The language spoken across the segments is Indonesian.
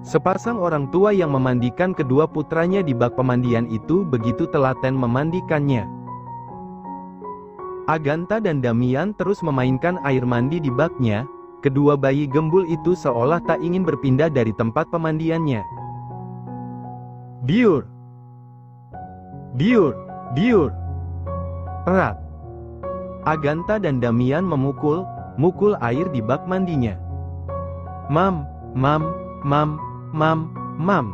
Sepasang orang tua yang memandikan kedua putranya di bak pemandian itu begitu telaten memandikannya. Agatha dan Damian terus memainkan air mandi di baknya. Kedua bayi gembul itu seolah tak ingin berpindah dari tempat pemandiannya. Biur! Biur! Biur! Erat! Agatha dan Damian mukul air di bak mandinya. Mam, mam, mam, mam, mam.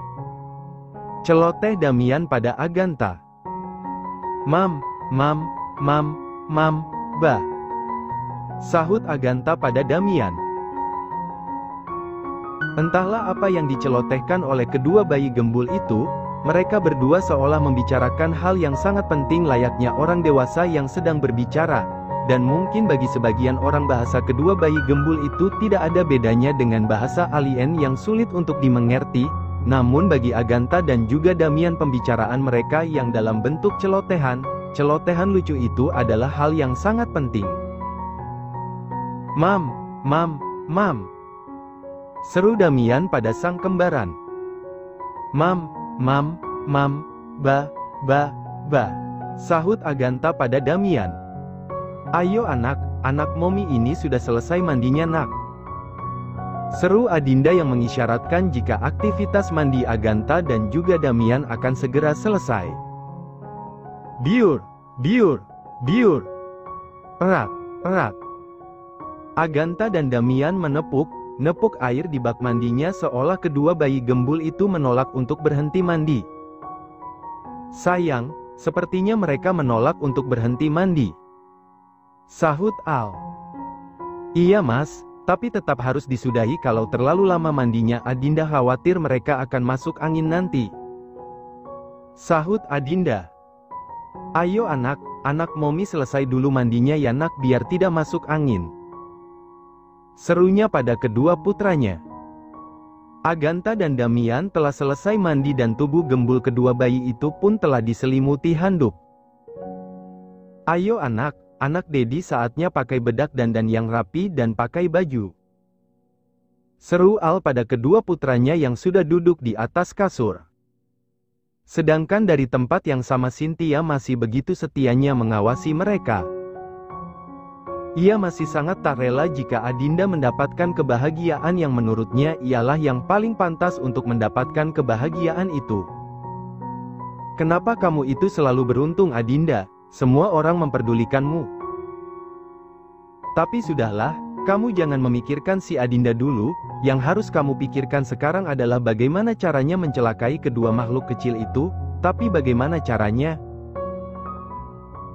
Celoteh Damian pada Agatha. Mam, mam, mam, mam, bah. Sahut Agatha pada Damian. Entahlah apa yang dicelotehkan oleh kedua bayi gembul itu, mereka berdua seolah membicarakan hal yang sangat penting layaknya orang dewasa yang sedang berbicara, dan mungkin bagi sebagian orang bahasa kedua bayi gembul itu tidak ada bedanya dengan bahasa alien yang sulit untuk dimengerti, namun bagi Agatha dan juga Damian pembicaraan mereka yang dalam bentuk celotehan lucu itu adalah hal yang sangat penting. Mam, mam, mam. Seru Damian pada sang kembaran. Mam, mam, mam, ba, ba, ba. Sahut Agatha pada Damian. Ayo anak Momi ini sudah selesai mandinya nak. Seru Adinda yang mengisyaratkan jika aktivitas mandi Agatha dan juga Damian akan segera selesai. Biur, biur, biur. Erat, erat. Agatha dan Damian menepuk air di bak mandinya seolah kedua bayi gembul itu menolak untuk berhenti mandi. Sayang, sepertinya mereka menolak untuk berhenti mandi. Sahut Al. Iya mas, tapi tetap harus disudahi kalau terlalu lama mandinya Adinda khawatir mereka akan masuk angin nanti. Sahut Adinda. Ayo anak Momi selesai dulu mandinya ya nak biar tidak masuk angin. Serunya pada kedua putranya. Agatha dan Damian telah selesai mandi dan tubuh gembul kedua bayi itu pun telah diselimuti handuk. Ayo anak Dedi saatnya pakai bedak dandan yang rapi dan pakai baju. Seru Al pada kedua putranya yang sudah duduk di atas kasur. Sedangkan dari tempat yang sama Cynthia masih begitu setianya mengawasi mereka. Ia masih sangat tak rela jika Adinda mendapatkan kebahagiaan yang menurutnya ialah yang paling pantas untuk mendapatkan kebahagiaan itu. Kenapa kamu itu selalu beruntung Adinda? Semua orang memperdulikanmu. Tapi sudahlah, kamu jangan memikirkan si Adinda dulu, yang harus kamu pikirkan sekarang adalah bagaimana caranya mencelakai kedua makhluk kecil itu, tapi bagaimana caranya?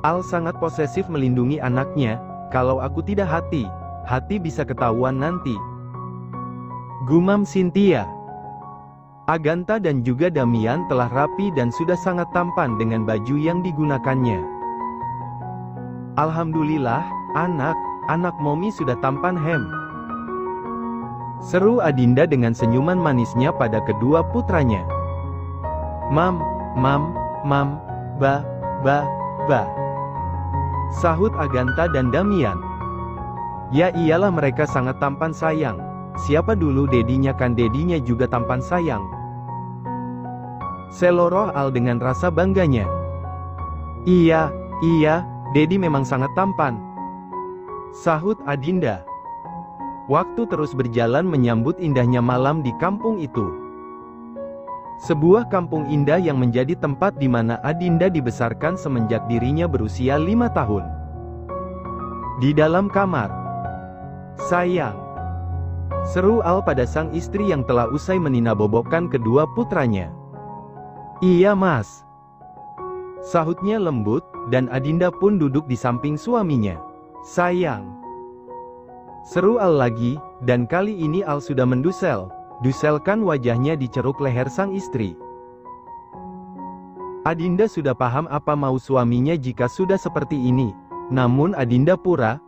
Al sangat posesif melindungi anaknya, kalau aku tidak hati bisa ketahuan nanti. Gumam Cynthia. Agatha dan juga Damian telah rapi dan sudah sangat tampan dengan baju yang digunakannya. Alhamdulillah, anak Momi sudah tampan hem. Seru Adinda dengan senyuman manisnya pada kedua putranya. Mam, ba, ba. Sahut Agatha dan Damian. Ya iyalah mereka sangat tampan sayang. Siapa dulu dedinya kan dedinya juga tampan sayang. Seloroh Al dengan rasa bangganya. Iya, Dedi memang sangat tampan. Sahut Adinda. Waktu terus berjalan menyambut indahnya malam di kampung itu. Sebuah kampung indah yang menjadi tempat di mana Adinda dibesarkan semenjak dirinya berusia 5 tahun. Di dalam kamar. Sayang. Seru Al pada sang istri yang telah usai meninabobokan kedua putranya. Iya mas. Sahutnya lembut, dan Adinda pun duduk di samping suaminya. Sayang. Seru Al lagi, dan kali ini Al sudah duselkan wajahnya di ceruk leher sang istri. Adinda sudah paham apa mau suaminya jika sudah seperti ini, namun Adinda pura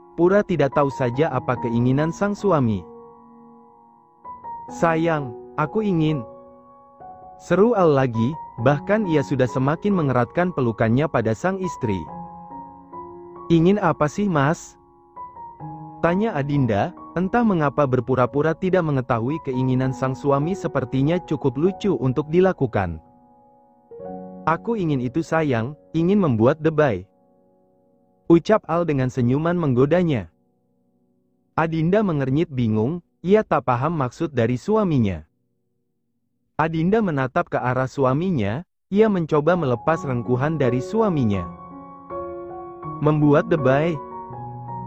tidak tahu saja apa keinginan sang suami. Sayang, aku ingin. Seru Al lagi, bahkan ia sudah semakin mengeratkan pelukannya pada sang istri. Ingin apa sih mas? Tanya Adinda, Entah mengapa berpura-pura tidak mengetahui keinginan sang suami sepertinya cukup lucu untuk dilakukan. Aku ingin itu sayang, ingin membuat Debay. Ucap Al dengan senyuman menggodanya. Adinda mengernyit bingung, ia tak paham maksud dari suaminya. Adinda menatap ke arah suaminya, ia mencoba melepas rengkuhan dari suaminya. Membuat Debay?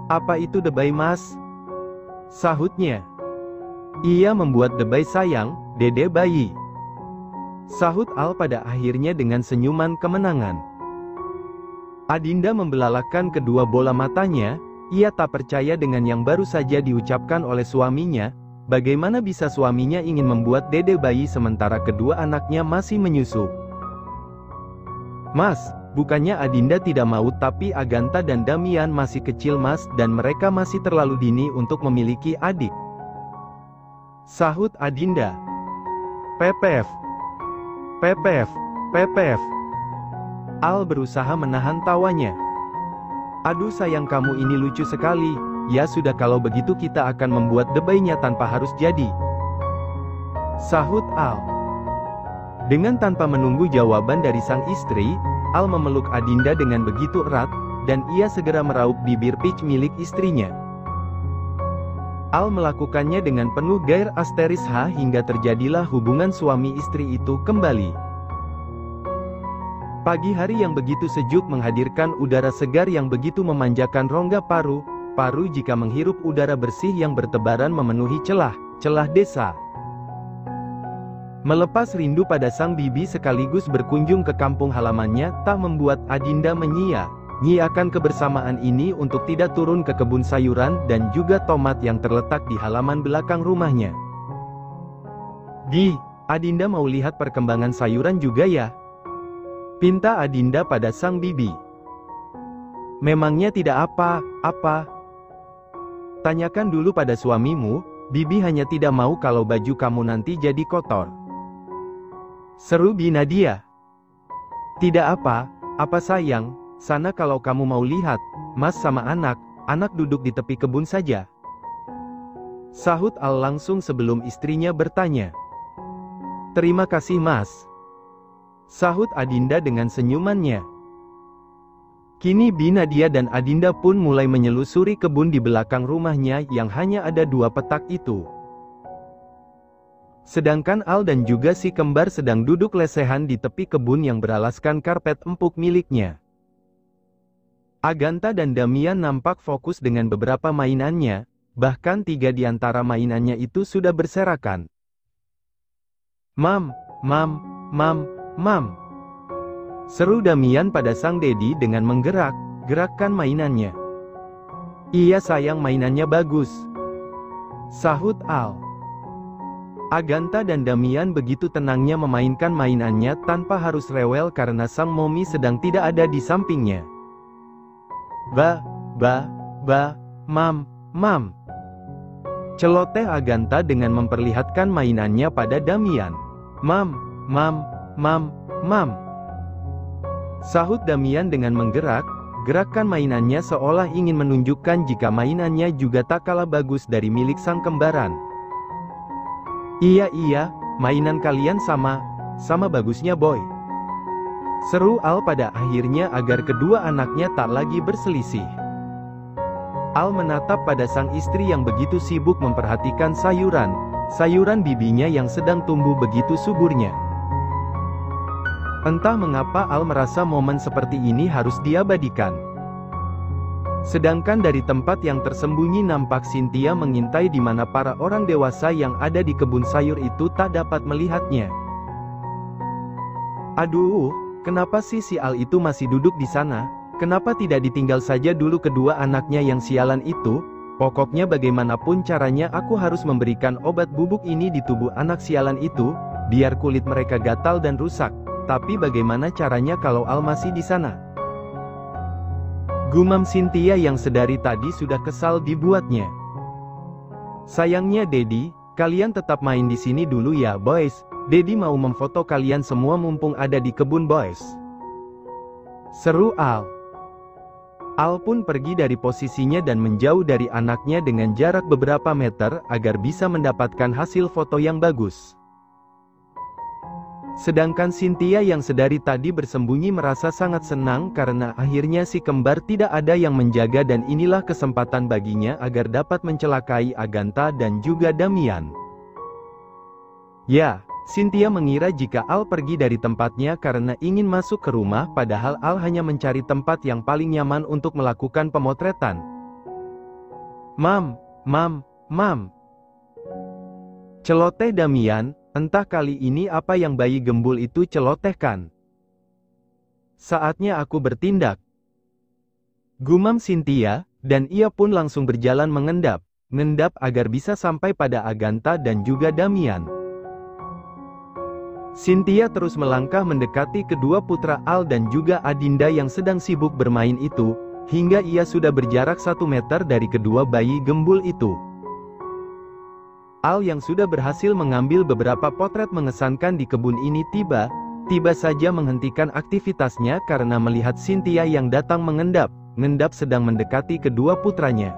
Apa itu Debay mas? Sahutnya. Ia membuat Debay sayang, dede bayi. Sahut Al pada akhirnya dengan senyuman kemenangan. Adinda membelalakkan kedua bola matanya, ia tak percaya dengan yang baru saja diucapkan oleh suaminya, bagaimana bisa suaminya ingin membuat dede bayi sementara kedua anaknya masih menyusu. Mas, bukannya Adinda tidak mau tapi Agatha dan Damian masih kecil mas dan mereka masih terlalu dini untuk memiliki adik. Sahut Adinda. Pepef. Pepef. Pepef. Al berusaha menahan tawanya. Aduh sayang kamu ini lucu sekali, ya sudah kalau begitu kita akan membuat debaynya tanpa harus jadi. Sahut Al. Dengan tanpa menunggu jawaban dari sang istri, Al memeluk Adinda dengan begitu erat, dan ia segera meraup bibir Peach milik istrinya. Al melakukannya dengan penuh gair asteris hingga terjadilah hubungan suami istri itu kembali. Pagi hari yang begitu sejuk menghadirkan udara segar yang begitu memanjakan rongga paru jika menghirup udara bersih yang bertebaran memenuhi celah desa. Melepas rindu pada sang bibi sekaligus berkunjung ke kampung halamannya tak membuat Adinda menyia-nyiakan kebersamaan ini untuk tidak turun ke kebun sayuran dan juga tomat yang terletak di halaman belakang rumahnya. Adinda mau lihat perkembangan sayuran juga ya? Pinta Adinda pada sang bibi. Memangnya tidak apa-apa? Tanyakan dulu pada suamimu, bibi hanya tidak mau kalau baju kamu nanti jadi kotor. Seru Bi Nadia. Tidak apa sayang, sana kalau kamu mau lihat, mas sama anak duduk di tepi kebun saja. Sahut Al langsung sebelum istrinya bertanya. Terima kasih mas. Sahut Adinda dengan senyumannya. Kini Bi Nadia dan Adinda pun mulai menyelusuri kebun di belakang rumahnya yang hanya ada 2 petak itu. Sedangkan Al dan juga si kembar sedang duduk lesehan di tepi kebun yang beralaskan karpet empuk miliknya. Agatha dan Damian nampak fokus dengan beberapa mainannya, bahkan 3 di antara mainannya itu sudah berserakan. Mam. Seru Damian pada sang Dedi dengan menggerakkan mainannya. Iya sayang mainannya bagus. Sahut Al. Agatha dan Damian begitu tenangnya memainkan mainannya tanpa harus rewel karena sang momi sedang tidak ada di sampingnya. Mam. Celoteh Agatha dengan memperlihatkan mainannya pada Damian. Mam. Sahut Damian dengan menggerakkan mainannya seolah ingin menunjukkan jika mainannya juga tak kalah bagus dari milik sang kembaran. Iya, mainan kalian sama bagusnya boy. Seru Al pada akhirnya agar kedua anaknya tak lagi berselisih. Al menatap pada sang istri yang begitu sibuk memperhatikan sayuran bibinya yang sedang tumbuh begitu suburnya. Entah mengapa Al merasa momen seperti ini harus diabadikan. Sedangkan dari tempat yang tersembunyi nampak Cynthia mengintai di mana para orang dewasa yang ada di kebun sayur itu tak dapat melihatnya. Aduh, kenapa sih si Al itu masih duduk di sana? Kenapa tidak ditinggal saja dulu kedua anaknya yang sialan itu? Pokoknya bagaimanapun caranya aku harus memberikan obat bubuk ini di tubuh anak sialan itu, biar kulit mereka gatal dan rusak. Tapi bagaimana caranya kalau Al masih di sana? Gumam Cynthia yang sedari tadi sudah kesal dibuatnya. Sayangnya Dedi, kalian tetap main di sini dulu ya boys. Dedi mau memfoto kalian semua mumpung ada di kebun boys. Seru Al. Al pun pergi dari posisinya dan menjauh dari anaknya dengan jarak beberapa meter agar bisa mendapatkan hasil foto yang bagus. Sedangkan Cynthia yang sedari tadi bersembunyi merasa sangat senang karena akhirnya si kembar tidak ada yang menjaga dan inilah kesempatan baginya agar dapat mencelakai Agatha dan juga Damian. Ya, Cynthia mengira jika Al pergi dari tempatnya karena ingin masuk ke rumah padahal Al hanya mencari tempat yang paling nyaman untuk melakukan pemotretan. Mam. Celoteh Damian, entah kali ini apa yang bayi gembul itu celotehkan. Saatnya aku bertindak. Gumam Cynthia, dan ia pun langsung berjalan mengendap agar bisa sampai pada Agatha dan juga Damian. Cynthia terus melangkah mendekati kedua putra Al dan juga Adinda yang sedang sibuk bermain itu, hingga ia sudah berjarak 1 meter dari kedua bayi gembul itu. Al yang sudah berhasil mengambil beberapa potret mengesankan di kebun ini tiba saja menghentikan aktivitasnya karena melihat Cynthia yang datang mengendap sedang mendekati kedua putranya.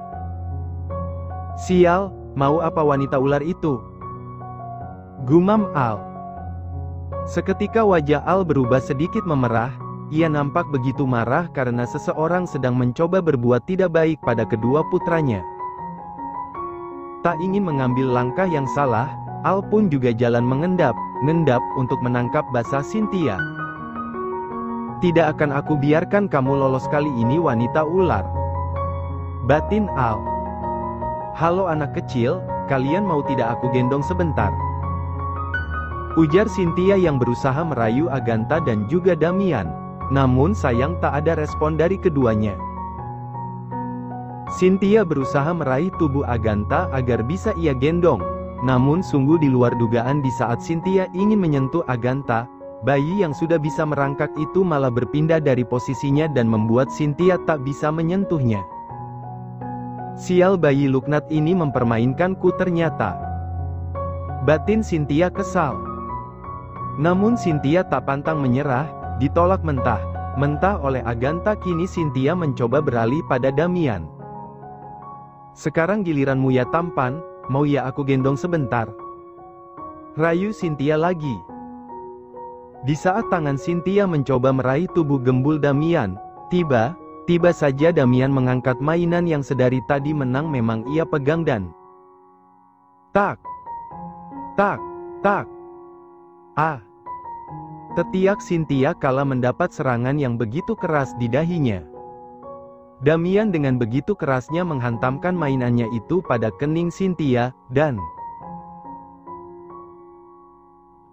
Sial, mau apa wanita ular itu? Gumam Al. Seketika wajah Al berubah sedikit memerah, ia nampak begitu marah karena seseorang sedang mencoba berbuat tidak baik pada kedua putranya. Tak ingin mengambil langkah yang salah, Al pun juga jalan mengendap untuk menangkap basah Cynthia. Tidak akan aku biarkan kamu lolos kali ini wanita ular. Batin Al. Halo anak kecil, kalian mau tidak aku gendong sebentar? Ujar Cynthia yang berusaha merayu Agatha dan juga Damian. Namun sayang tak ada respon dari keduanya. Cynthia berusaha meraih tubuh Agatha agar bisa ia gendong. Namun sungguh di luar dugaan di saat Cynthia ingin menyentuh Agatha, bayi yang sudah bisa merangkak itu malah berpindah dari posisinya dan membuat Cynthia tak bisa menyentuhnya. Sial bayi Luknat ini mempermainkanku ternyata. Batin Cynthia kesal. Namun Cynthia tak pantang menyerah, ditolak mentah oleh Agatha. Kini Cynthia mencoba beralih pada Damian. Sekarang giliranmu ya tampan, mau ya aku gendong sebentar? Rayu Cynthia lagi. Di saat tangan Cynthia mencoba meraih tubuh gembul Damian, tiba saja Damian mengangkat mainan yang sedari tadi memang ia pegang dan tak. Tetiak Cynthia kala mendapat serangan yang begitu keras di dahinya. Damian dengan begitu kerasnya menghantamkan mainannya itu pada kening Cynthia, dan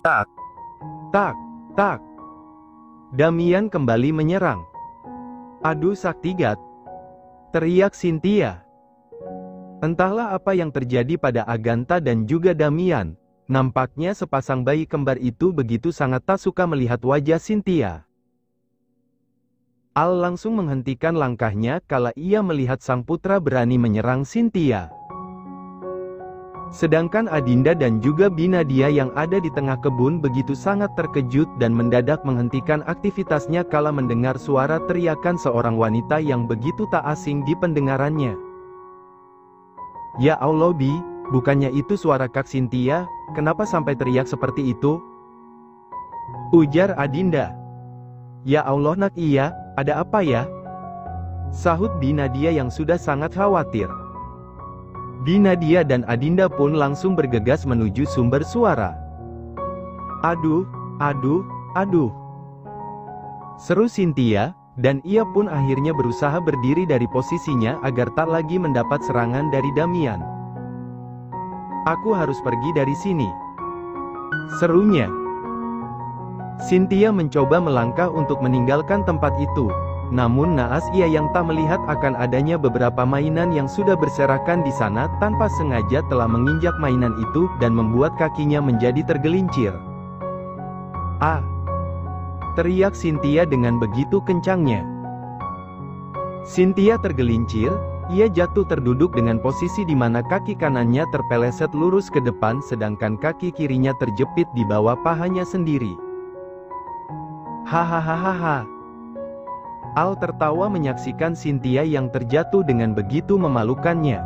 tak. Damian kembali menyerang. Aduh Saktigat! Teriak Cynthia. Entahlah apa yang terjadi pada Agatha dan juga Damian. Nampaknya sepasang bayi kembar itu begitu sangat tak suka melihat wajah Cynthia. Al langsung menghentikan langkahnya kala ia melihat sang putra berani menyerang Cynthia. Sedangkan Adinda dan juga Binadia yang ada di tengah kebun begitu sangat terkejut dan mendadak menghentikan aktivitasnya kala mendengar suara teriakan seorang wanita yang begitu tak asing di pendengarannya. Ya Allah Bi, bukannya itu suara Kak Cynthia, kenapa sampai teriak seperti itu? Ujar Adinda. Ya Allah nak iya, ada apa ya? Sahut Binadia yang sudah sangat khawatir. Binadia dan Adinda pun langsung bergegas menuju sumber suara. Aduh. Seru Cynthia, dan ia pun akhirnya berusaha berdiri dari posisinya agar tak lagi mendapat serangan dari Damian. Aku harus pergi dari sini. Serunya. Cynthia mencoba melangkah untuk meninggalkan tempat itu. Namun naas ia yang tak melihat akan adanya beberapa mainan yang sudah berserakan di sana tanpa sengaja telah menginjak mainan itu dan membuat kakinya menjadi tergelincir. Ah! Teriak Cynthia dengan begitu kencangnya. Cynthia tergelincir, ia jatuh terduduk dengan posisi di mana kaki kanannya terpeleset lurus ke depan sedangkan kaki kirinya terjepit di bawah pahanya sendiri. Hahaha. Al tertawa menyaksikan Cynthia yang terjatuh dengan begitu memalukannya.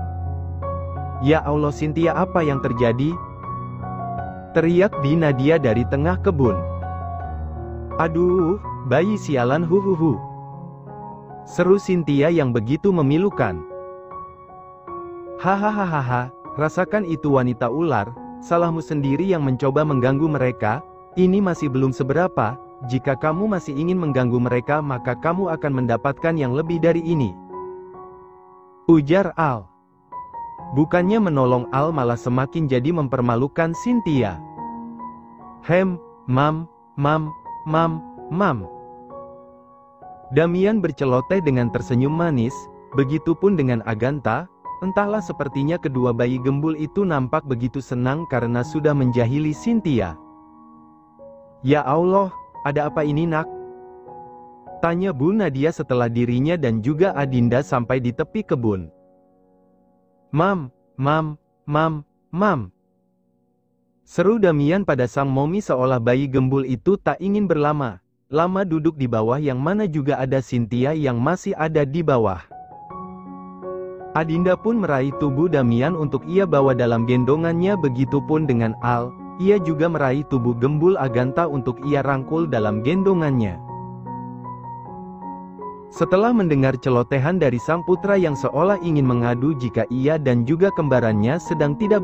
Ya Allah Cynthia, apa yang terjadi? Teriak Bi Nadia dari tengah kebun. Aduh, bayi sialan huhuhu. Seru Cynthia yang begitu memilukan. Hahaha, rasakan itu wanita ular, salahmu sendiri yang mencoba mengganggu mereka, ini masih belum seberapa, jika kamu masih ingin mengganggu mereka maka kamu akan mendapatkan yang lebih dari ini. Ujar Al. Bukannya menolong Al malah semakin jadi mempermalukan Cynthia. Mam. Damian berceloteh dengan tersenyum manis, begitupun dengan Agatha, entahlah sepertinya kedua bayi gembul itu nampak begitu senang karena sudah menjahili Cynthia. Ya Allah, ada apa ini nak? Tanya Bu Nadia setelah dirinya dan juga Adinda sampai di tepi kebun. Mam. Seru Damian pada sang momi seolah bayi gembul itu tak ingin lama duduk di bawah yang mana juga ada Cynthia yang masih ada di bawah. Adinda pun meraih tubuh Damian untuk ia bawa dalam gendongannya, begitupun dengan Al, ia juga meraih tubuh gembul Agatha untuk ia rangkul dalam gendongannya. Setelah mendengar celotehan dari sang putra yang seolah ingin mengadu jika ia dan juga kembarannya sedang tidak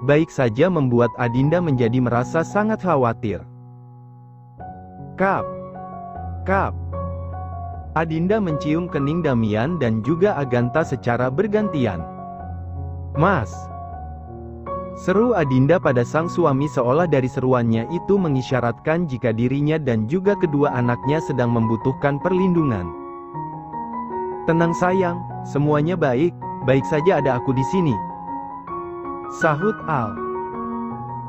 baik saja membuat Adinda menjadi merasa sangat khawatir. Kap. Adinda mencium kening Damian dan juga Agatha secara bergantian. Mas. Seru Adinda pada sang suami seolah dari seruannya itu mengisyaratkan jika dirinya dan juga kedua anaknya sedang membutuhkan perlindungan. Tenang sayang, semuanya baik saja ada aku di sini. Sahut Al.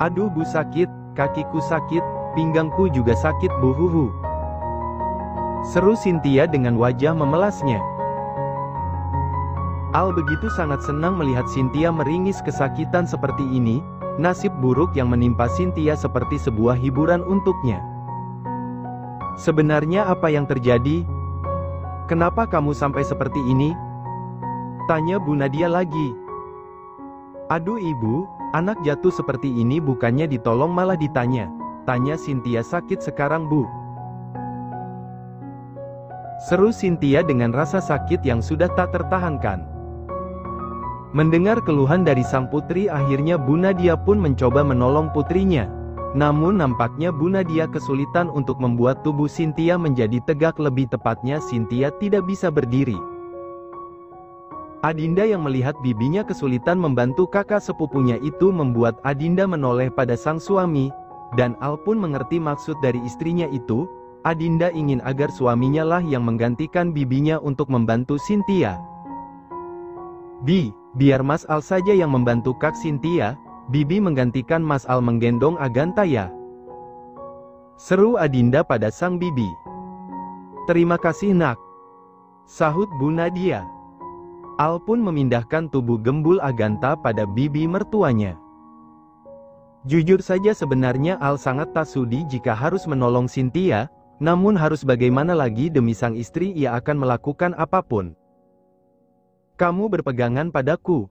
Aduh Bu sakit, kakiku sakit, pinggangku juga sakit buhuhu. Seru Cynthia dengan wajah memelasnya. Al begitu sangat senang melihat Cynthia meringis kesakitan seperti ini, nasib buruk yang menimpa Cynthia seperti sebuah hiburan untuknya. Sebenarnya apa yang terjadi? Kenapa kamu sampai seperti ini? Tanya Bu Nadia lagi. Aduh ibu, anak jatuh seperti ini bukannya ditolong malah ditanya. Tanya Cynthia sakit sekarang Bu. Seru Cynthia dengan rasa sakit yang sudah tak tertahankan. Mendengar keluhan dari sang putri akhirnya Bu Nadia pun mencoba menolong putrinya. Namun nampaknya Bu Nadia kesulitan untuk membuat tubuh Cynthia menjadi tegak, lebih tepatnya Cynthia tidak bisa berdiri. Adinda yang melihat bibinya kesulitan membantu kakak sepupunya itu membuat Adinda menoleh pada sang suami, dan Al pun mengerti maksud dari istrinya itu. Adinda ingin agar suaminya lah yang menggantikan bibinya untuk membantu Cynthia. Biar Mas Al saja yang membantu Kak Cynthia, bibi menggantikan Mas Al menggendong Agatha ya. Seru Adinda pada sang bibi. Terima kasih nak. Sahut Bu Nadia. Al pun memindahkan tubuh gembul Agatha pada bibi mertuanya. Jujur saja sebenarnya Al sangat tak sudi jika harus menolong Cynthia, namun harus bagaimana lagi demi sang istri ia akan melakukan apapun. Kamu berpegangan padaku.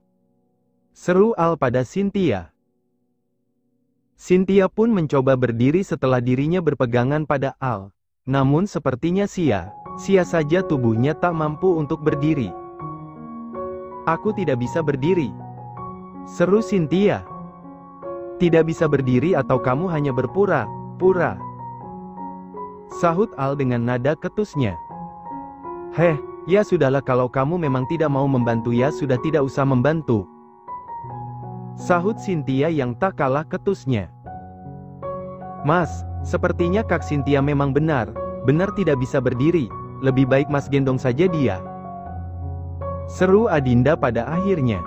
Seru Al pada Cynthia. Cynthia pun mencoba berdiri setelah dirinya berpegangan pada Al. Namun sepertinya sia saja tubuhnya tak mampu untuk berdiri. Aku tidak bisa berdiri. Seru Cynthia. Tidak bisa berdiri atau kamu hanya berpura-pura? Sahut Al dengan nada ketusnya. Ya sudahlah, kalau kamu memang tidak mau membantu ya sudah tidak usah membantu. Sahut Cynthia yang tak kalah ketusnya. Mas, sepertinya Kak Cynthia memang benar tidak bisa berdiri, lebih baik Mas gendong saja dia. Seru Adinda pada akhirnya.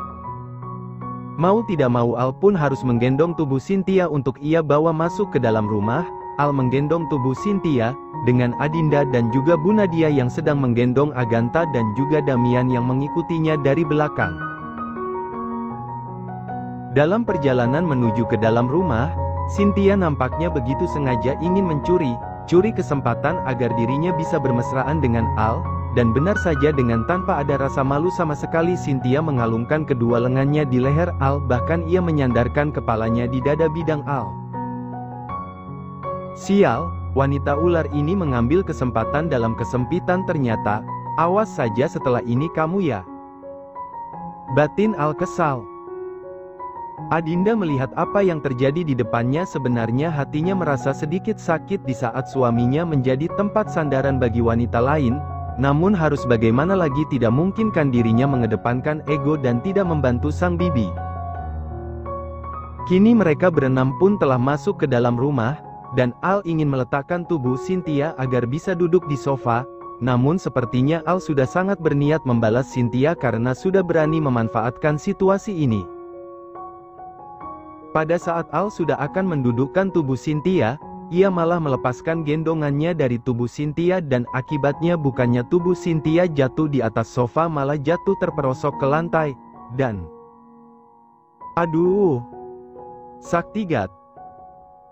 Mau tidak mau Al pun harus menggendong tubuh Cynthia untuk ia bawa masuk ke dalam rumah. Al menggendong tubuh Cynthia, dengan Adinda dan juga Bu Nadia yang sedang menggendong Agatha dan juga Damian yang mengikutinya dari belakang. Dalam perjalanan menuju ke dalam rumah, Cynthia nampaknya begitu sengaja ingin mencuri curi kesempatan agar dirinya bisa bermesraan dengan Al, dan benar saja dengan tanpa ada rasa malu sama sekali Cynthia mengalungkan kedua lengannya di leher Al, bahkan ia menyandarkan kepalanya di dada bidang Al. Sial, wanita ular ini mengambil kesempatan dalam kesempitan ternyata, awas saja setelah ini kamu ya. Batin Al kesal. Adinda melihat apa yang terjadi di depannya, sebenarnya hatinya merasa sedikit sakit di saat suaminya menjadi tempat sandaran bagi wanita lain, namun harus bagaimana lagi, tidak mungkin kan dirinya mengedepankan ego dan tidak membantu sang bibi. Kini mereka berenam pun telah masuk ke dalam rumah, dan Al ingin meletakkan tubuh Cynthia agar bisa duduk di sofa, namun sepertinya Al sudah sangat berniat membalas Cynthia karena sudah berani memanfaatkan situasi ini. Pada saat Al sudah akan mendudukkan tubuh Cynthia, ia malah melepaskan gendongannya dari tubuh Cynthia dan akibatnya bukannya tubuh Cynthia jatuh di atas sofa malah jatuh terperosok ke lantai, dan... Aduh! Saktigat!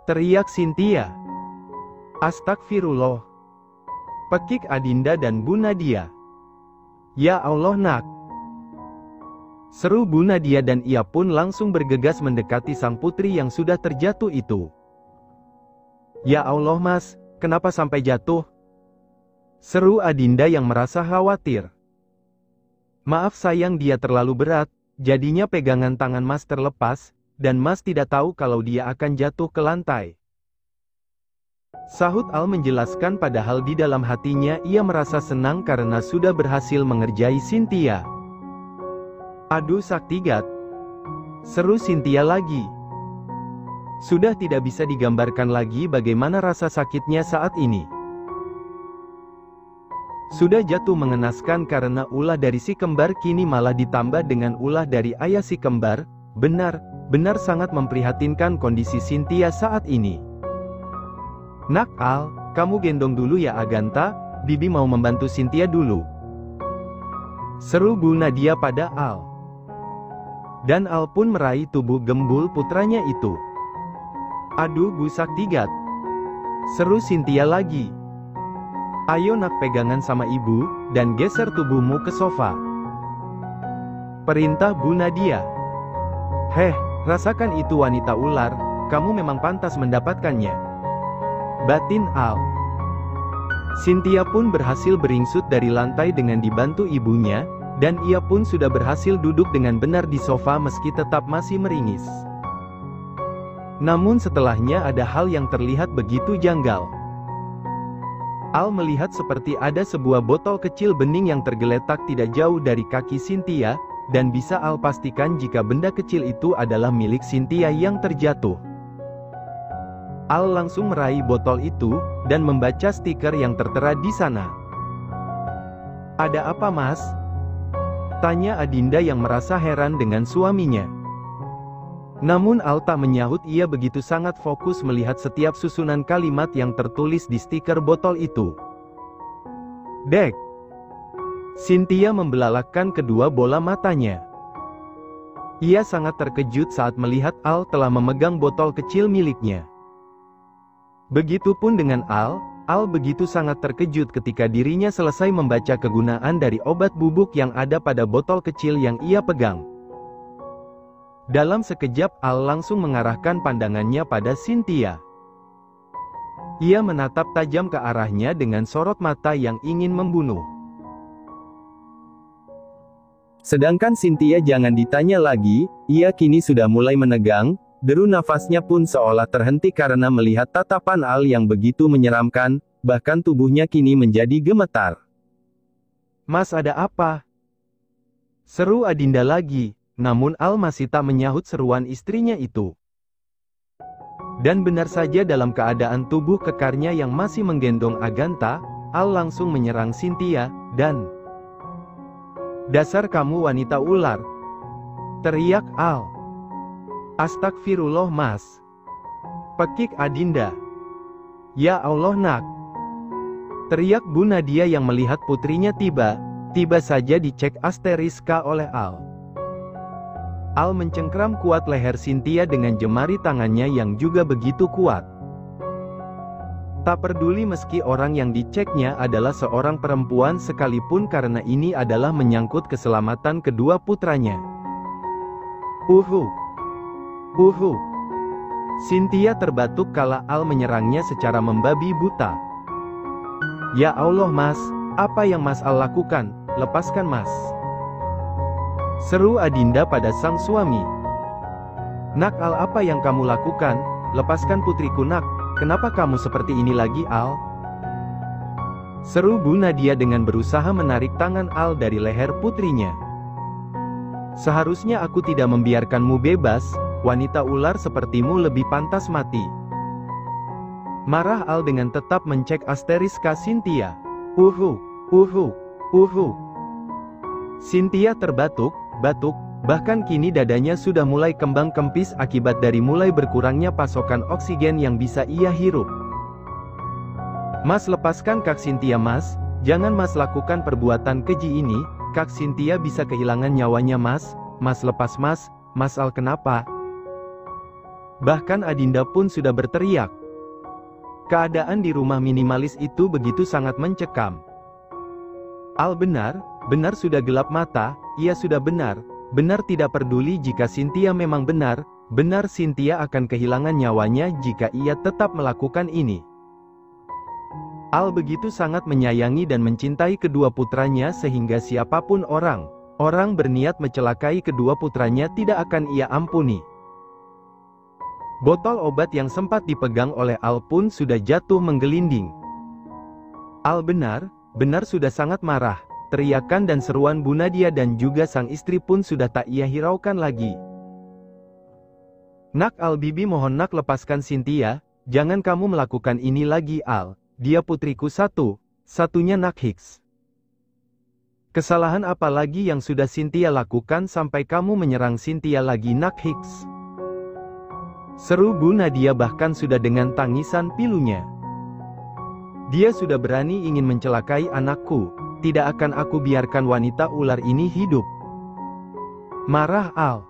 Teriak Cynthia. Astagfirullah! Pekik Adinda dan Bu Nadia. Ya Allah nak! Seru Bu Nadia dan ia pun langsung bergegas mendekati sang putri yang sudah terjatuh itu. Ya Allah mas, kenapa sampai jatuh? Seru Adinda yang merasa khawatir. Maaf sayang, dia terlalu berat, jadinya pegangan tangan mas terlepas, dan mas tidak tahu kalau dia akan jatuh ke lantai. Sahut Al menjelaskan, padahal di dalam hatinya ia merasa senang karena sudah berhasil mengerjai Cynthia. Aduh Saktigat! Seru Cynthia lagi. Sudah tidak bisa digambarkan lagi bagaimana rasa sakitnya saat ini. Sudah jatuh mengenaskan karena ulah dari si kembar, kini malah ditambah dengan ulah dari ayah si kembar. Benar sangat memprihatinkan kondisi Cynthia saat ini. Nak Al, kamu gendong dulu ya Aganta, bibi mau membantu Cynthia dulu. Seru Bu Nadia pada Al. Dan Al pun meraih tubuh gembul putranya itu. Aduh Bu Saktigat! Seru Cynthia lagi. Ayo nak, pegangan sama ibu, dan geser tubuhmu ke sofa. Perintah Bu Nadia. Heh, rasakan itu wanita ular, kamu memang pantas mendapatkannya. Batin Al. Cynthia pun berhasil beringsut dari lantai dengan dibantu ibunya, dan ia pun sudah berhasil duduk dengan benar di sofa meski tetap masih meringis. Namun setelahnya ada hal yang terlihat begitu janggal. Al melihat seperti ada sebuah botol kecil bening yang tergeletak tidak jauh dari kaki Cynthia, dan bisa Al pastikan jika benda kecil itu adalah milik Cynthia yang terjatuh. Al langsung meraih botol itu, dan membaca stiker yang tertera di sana. Ada apa mas? Tanya Adinda yang merasa heran dengan suaminya. Namun Al tak menyahut, ia begitu sangat fokus melihat setiap susunan kalimat yang tertulis di stiker botol itu. Dek! Cynthia membelalakkan kedua bola matanya. Ia sangat terkejut saat melihat Al telah memegang botol kecil miliknya. Begitupun dengan Al begitu sangat terkejut ketika dirinya selesai membaca kegunaan dari obat bubuk yang ada pada botol kecil yang ia pegang. Dalam sekejap Al langsung mengarahkan pandangannya pada Cynthia. Ia menatap tajam ke arahnya dengan sorot mata yang ingin membunuh. Sedangkan Cynthia jangan ditanya lagi, ia kini sudah mulai menegang, deru nafasnya pun seolah terhenti karena melihat tatapan Al yang begitu menyeramkan, bahkan tubuhnya kini menjadi gemetar. Mas ada apa? Seru Adinda lagi, namun Al masih tak menyahut seruan istrinya itu. Dan benar saja dalam keadaan tubuh kekarnya yang masih menggendong Aganta, Al langsung menyerang Cynthia, dan... Dasar kamu wanita ular! Teriak Al. Astagfirullah mas! Pekik Adinda. Ya Allah nak! Teriak Bu Nadia yang melihat putrinya tiba saja dicek asteriska oleh Al. Al mencengkram kuat leher Cynthia dengan jemari tangannya yang juga begitu kuat. Tak peduli meski orang yang diceknya adalah seorang perempuan sekalipun karena ini adalah menyangkut keselamatan kedua putranya. Uhu. Cynthia terbatuk kala Al menyerangnya secara membabi buta. Ya Allah Mas, apa yang Mas Al lakukan? Lepaskan Mas. Seru Adinda pada sang suami. Nak Al, apa yang kamu lakukan? Lepaskan putriku nak. Kenapa kamu seperti ini lagi Al? Seru Bu Nadia dengan berusaha menarik tangan Al dari leher putrinya. Seharusnya aku tidak membiarkanmu bebas, wanita ular sepertimu lebih pantas mati. Marah Al dengan tetap mencek asteriska Cynthia. Uhu. Cynthia terbatuk, bahkan kini dadanya sudah mulai kembang kempis akibat dari mulai berkurangnya pasokan oksigen yang bisa ia hirup. Mas, lepaskan Kak Cynthia Mas, jangan Mas lakukan perbuatan keji ini, Kak Cynthia bisa kehilangan nyawanya Mas, Mas lepas Mas, Mas Al kenapa? Bahkan Adinda pun sudah berteriak. Keadaan di rumah minimalis itu begitu sangat mencekam. Al benar sudah gelap mata, ia sudah benar tidak peduli jika Cynthia memang benar Cynthia akan kehilangan nyawanya jika ia tetap melakukan ini. Al begitu sangat menyayangi dan mencintai kedua putranya sehingga siapapun orang berniat mencelakai kedua putranya tidak akan ia ampuni. Botol obat yang sempat dipegang oleh Al pun sudah jatuh menggelinding. Al benar sudah sangat marah. Teriakan dan seruan Bu Nadia dan juga sang istri pun sudah tak ia hiraukan lagi. Nak Al, bibi mohon nak lepaskan Cynthia, jangan kamu melakukan ini lagi Al, dia putriku satunya nak Hicks. Kesalahan apa lagi yang sudah Cynthia lakukan sampai kamu menyerang Cynthia lagi nak Hicks? Seru Bu Nadia bahkan sudah dengan tangisan pilunya. Dia sudah berani ingin mencelakai anakku. Tidak akan aku biarkan wanita ular ini hidup. Marah Al.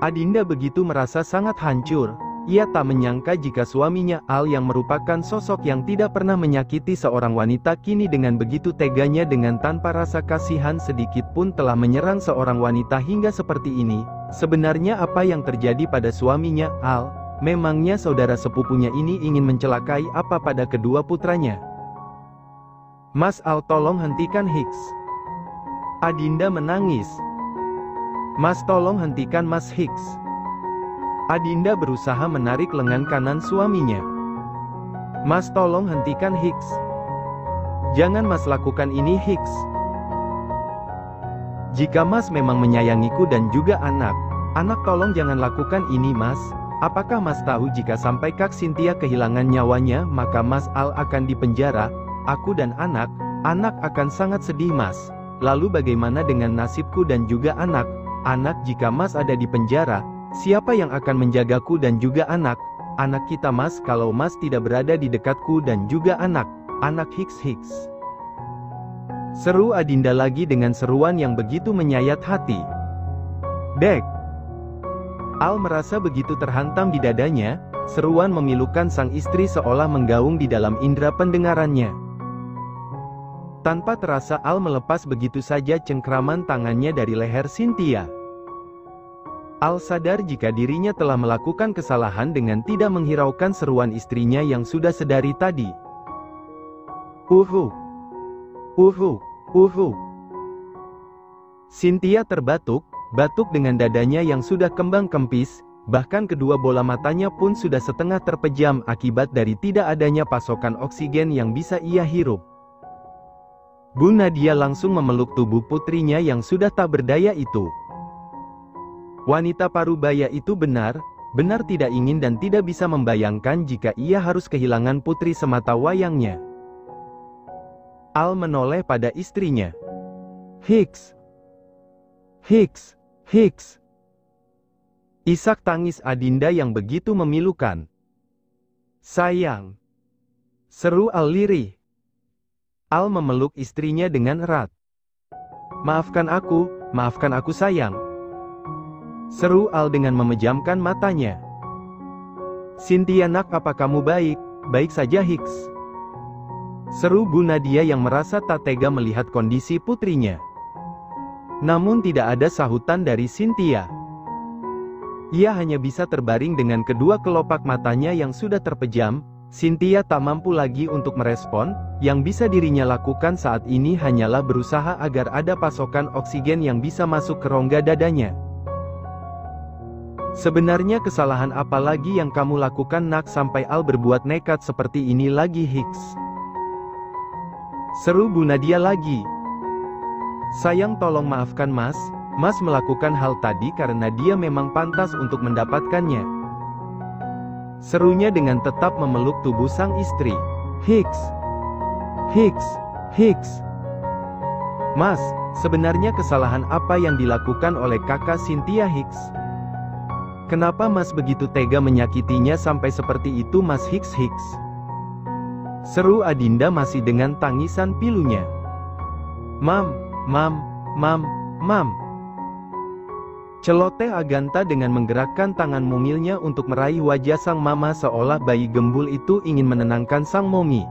Adinda begitu merasa sangat hancur. Ia tak menyangka jika suaminya Al yang merupakan sosok yang tidak pernah menyakiti seorang wanita kini dengan begitu teganya dengan tanpa rasa kasihan sedikit pun telah menyerang seorang wanita hingga seperti ini. Sebenarnya apa yang terjadi pada suaminya Al? Memangnya saudara sepupunya ini ingin mencelakai apa pada kedua putranya? Mas Al, tolong hentikan Hicks. Adinda menangis. Mas, tolong hentikan Mas Hicks. Adinda berusaha menarik lengan kanan suaminya. Mas, tolong hentikan Hicks. Jangan Mas lakukan ini Hicks. Jika Mas memang menyayangiku dan juga anak tolong jangan lakukan ini Mas. Apakah Mas tahu jika sampai Kak Cynthia kehilangan nyawanya maka Mas Al akan dipenjara? Aku dan anak akan sangat sedih Mas. Lalu bagaimana dengan nasibku dan juga anak jika Mas ada di penjara? Siapa yang akan menjagaku dan juga anak kita Mas kalau Mas tidak berada di dekatku dan juga anak Hicks. Seru Adinda lagi dengan seruan yang begitu menyayat hati. Dek. Al merasa begitu terhantam di dadanya, seruan memilukan sang istri seolah menggaung di dalam indera pendengarannya. Tanpa terasa Al melepas begitu saja cengkraman tangannya dari leher Cynthia. Al sadar jika dirinya telah melakukan kesalahan dengan tidak menghiraukan seruan istrinya yang sudah sedari tadi. Uhu. Cynthia terbatuk dengan dadanya yang sudah kembang kempis, bahkan kedua bola matanya pun sudah setengah terpejam akibat dari tidak adanya pasokan oksigen yang bisa ia hirup. Bu Nadia langsung memeluk tubuh putrinya yang sudah tak berdaya itu. Wanita parubaya itu benar tidak ingin dan tidak bisa membayangkan jika ia harus kehilangan putri semata wayangnya. Al menoleh pada istrinya. Hicks. Isak tangis Adinda yang begitu memilukan. Sayang. Seru Al lirih. Al memeluk istrinya dengan erat. Maafkan aku sayang. Seru Al dengan memejamkan matanya. Cynthia nak, apa kamu baik? Baik saja Hicks. Seru Bu Nadia yang merasa tak tega melihat kondisi putrinya. Namun tidak ada sahutan dari Cynthia. Ia hanya bisa terbaring dengan kedua kelopak matanya yang sudah terpejam. Cynthia tak mampu lagi untuk merespon. Yang bisa dirinya lakukan saat ini hanyalah berusaha agar ada pasokan oksigen yang bisa masuk ke rongga dadanya. Sebenarnya kesalahan apa lagi yang kamu lakukan nak sampai Al berbuat nekat seperti ini lagi Hicks? Seru Bu Nadia lagi. Sayang, tolong maafkan Mas. Mas melakukan hal tadi karena dia memang pantas untuk mendapatkannya. Serunya dengan tetap memeluk tubuh sang istri. Hicks. Hicks. Hicks. Mas, sebenarnya kesalahan apa yang dilakukan oleh kakak Cynthia Hicks? Kenapa Mas begitu tega menyakitinya sampai seperti itu Mas Hicks? Seru Adinda masih dengan tangisan pilunya. Mam. Celoteh Agatha dengan menggerakkan tangan mungilnya untuk meraih wajah sang mama seolah bayi gembul itu ingin menenangkan sang momi.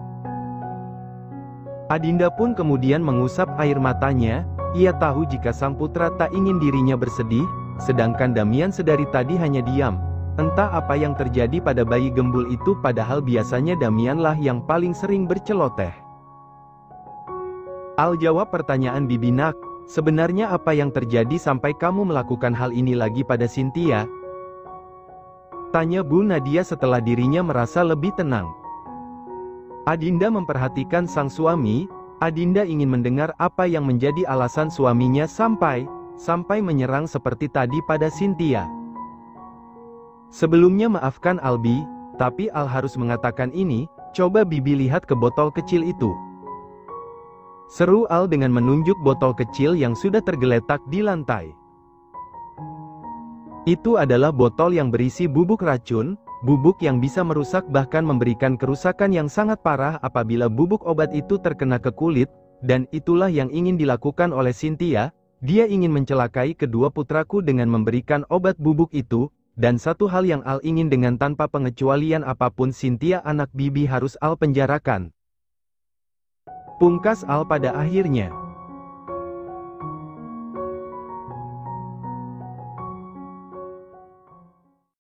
Adinda pun kemudian mengusap air matanya. Ia tahu jika sang putra tak ingin dirinya bersedih, sedangkan Damian sedari tadi hanya diam. Entah apa yang terjadi pada bayi gembul itu, padahal biasanya Damianlah yang paling sering berceloteh. Al jawab pertanyaan bibi nak. Sebenarnya apa yang terjadi sampai kamu melakukan hal ini lagi pada Cynthia? Tanya Bu Nadia setelah dirinya merasa lebih tenang. Adinda memperhatikan sang suami. Adinda ingin mendengar apa yang menjadi alasan suaminya sampai menyerang seperti tadi pada Cynthia. Sebelumnya maafkan Albi, tapi Al harus mengatakan ini. Coba bibi lihat ke botol kecil itu. Seru Al dengan menunjuk botol kecil yang sudah tergeletak di lantai. Itu adalah botol yang berisi bubuk racun, bubuk yang bisa merusak bahkan memberikan kerusakan yang sangat parah apabila bubuk obat itu terkena ke kulit, dan itulah yang ingin dilakukan oleh Cynthia. Dia ingin mencelakai kedua putraku dengan memberikan obat bubuk itu, dan satu hal yang Al ingin dengan tanpa pengecualian apapun Cynthia anak bibi harus Al penjarakan. Pungkas Al pada akhirnya.